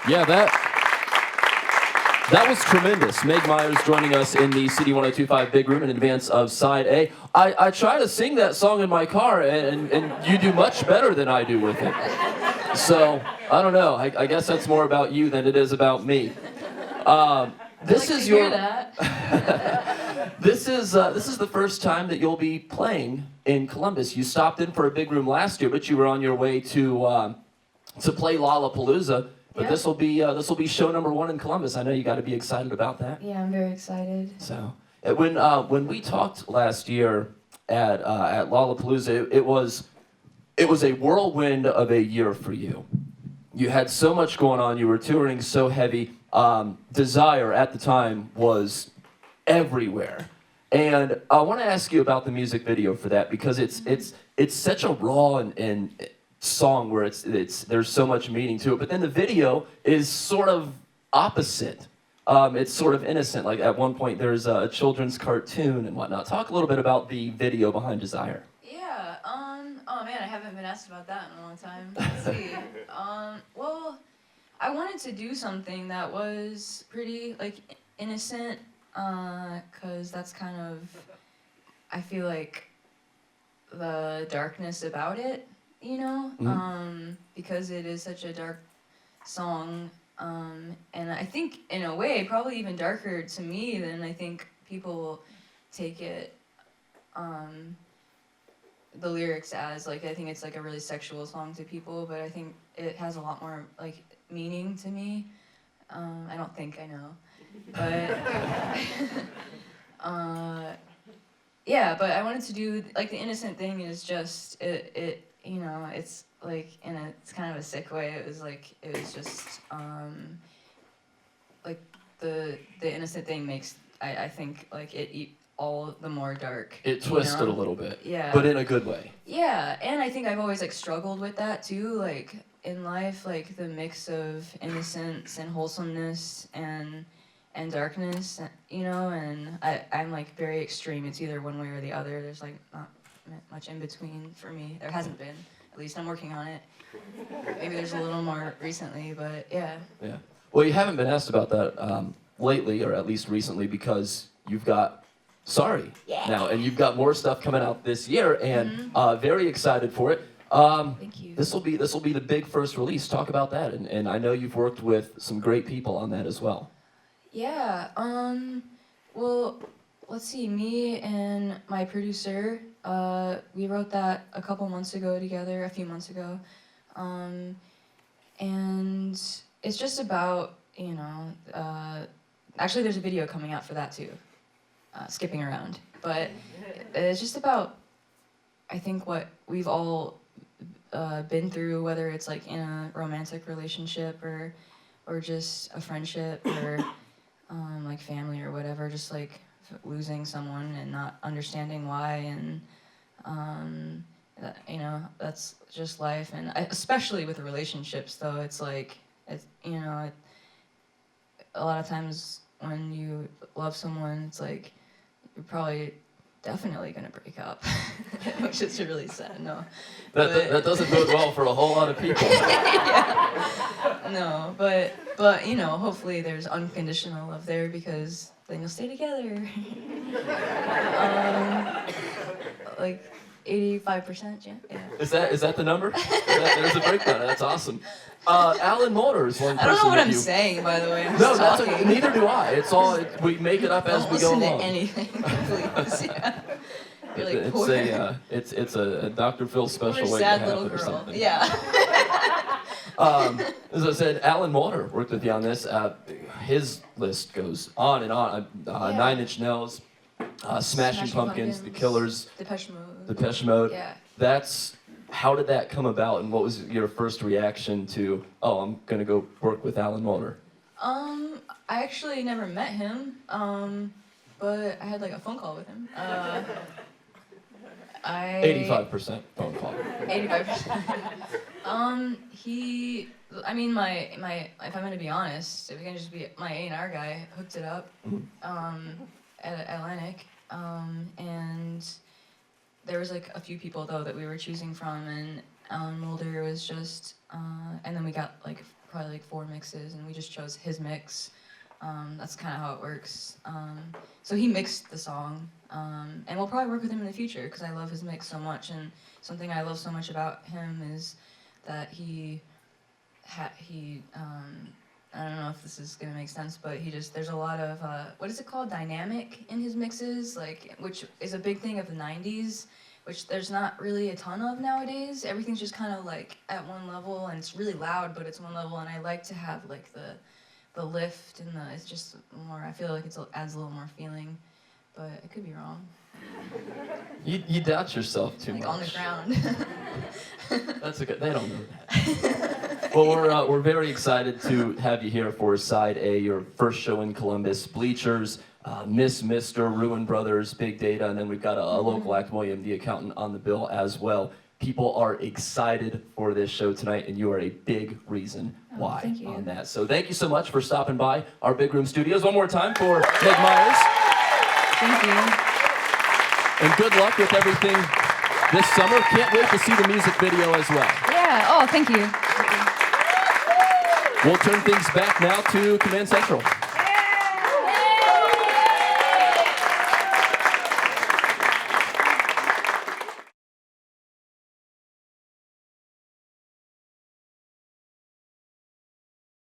Yeah, that was tremendous. Meg Myers joining us in the CD 102.5 Big Room in advance of Side A. I try to sing that song in my car, and you do much better than I do with it. So, I don't know. I guess that's more about you than it is about me. This is your. This is the first time that you'll be playing in Columbus. You stopped in for a big room last year, but you were on your way to play Lollapalooza. But Yep. This will be show number 1 in Columbus. I know you got to be excited about that. Yeah, I'm very excited. So when we talked last year at Lollapalooza, it was a whirlwind of a year for you. You had so much going on. You were touring so heavy. Desire at the time was everywhere. And I want to ask you about the music video for that, because it's such a raw and song where there's so much meaning to it. But then the video is sort of opposite. It's sort of innocent. Like at one point there's a children's cartoon and whatnot. Talk a little bit about the video behind Desire. Yeah, oh man, I haven't been asked about that in a long time. Let's see. Well, I wanted to do something that was pretty, like, innocent, cause that's kind of, I feel like, the darkness about it, you know? Mm-hmm. Because it is such a dark song, and I think, in a way, probably even darker to me than I think people take it, the lyrics as. Like, I think it's like a really sexual song to people, but I think it has a lot more, like, meaning to me. I don't think, I know. But, yeah, but I wanted to do, like, the innocent thing is just, it you know, it's, like, it's kind of a sick way. It was just, like, the innocent thing makes, I think, like, it all the more dark. It twisted a little bit. Yeah. But in a good way. Yeah, and I think I've always, like, struggled with that too, like, in life, like, the mix of innocence and wholesomeness and darkness, you know, and I'm, like, very extreme. It's either one way or the other. There's, like, not much in between for me. There hasn't been. At least I'm working on it. Maybe there's a little more recently, but yeah. Yeah. Well, you haven't been asked about that lately, or at least recently, because you've got Sorry now, and you've got more stuff coming out this year, and very excited for it. Thank you. This will be the big first release. Talk about that, and I know you've worked with some great people on that as well. Yeah, well, let's see, me and my producer, we wrote that a few months ago, and it's just about, you know, actually there's a video coming out for that too, skipping around, but it's just about, I think, what we've all been through, whether it's, like, in a romantic relationship or just a friendship or like family or whatever, just like losing someone and not understanding why, and you know, that's just life. And especially with relationships, though, it's like, you know, a lot of times when you love someone, it's like you're probably definitely gonna break up, which is really sad. No, That doesn't bode well for a whole lot of people. yeah. No, but you know, hopefully there's unconditional love there, because then you'll stay together. Like 85%, yeah. Is that the number? There's a breakdown. That's awesome. Alan Moulder is one person. I don't know what that I'm saying, by the way. I'm No, just that's talking. neither do I. It's all we make it up as Don't we go listen along. to anything, please. Yeah. You're like, It's poor, it's a Dr. Phil poor special way to sad have little it or girl. something. Yeah. As I said, Alan Moulder worked with you on this. His list goes on and on. Yeah. 9 Inch Nails, Smashing Pumpkins, The Killers, Depeche Mode. Yeah. How did that come about, and what was your first reaction to, oh, I'm gonna go work with Alan Moulder? I actually never met him, but I had, like, a phone call with him. 85% phone call. 85%. I mean, if I'm gonna be honest, if we can just be, my A&R guy hooked it up, at Atlantic, and there was, like, a few people, though, that we were choosing from, and Alan Moulder was just, and then we got, like, probably like 4 mixes, and we just chose his mix. That's kind of how it works. So he mixed the song, and we'll probably work with him in the future because I love his mix so much. And something I love so much about him is that I don't know if this is gonna make sense, but there's a lot of what is it called, dynamic in his mixes, like, which is a big thing of the 90s, which there's not really a ton of nowadays. Everything's just kind of like at one level, and it's really loud, but it's one level, and I like to have like the lift and it's just more, I feel like it adds a little more feeling, but I could be wrong. You doubt yourself too like much. On the ground. That's okay. They don't know that. Well, we're very excited to have you here for Side A, your first show in Columbus. Bleachers, Miss, Mr., Ruin Brothers, Big Data, and then we've got a local act, William the Accountant, on the bill as well. People are excited for this show tonight, and you are a big reason why on that. So thank you so much for stopping by our Big Room Studios. One more time for Meg Myers. Thank you. And good luck with everything this summer. Can't wait to see the music video as well. Yeah, oh, thank you. We'll turn things back now to Command Central.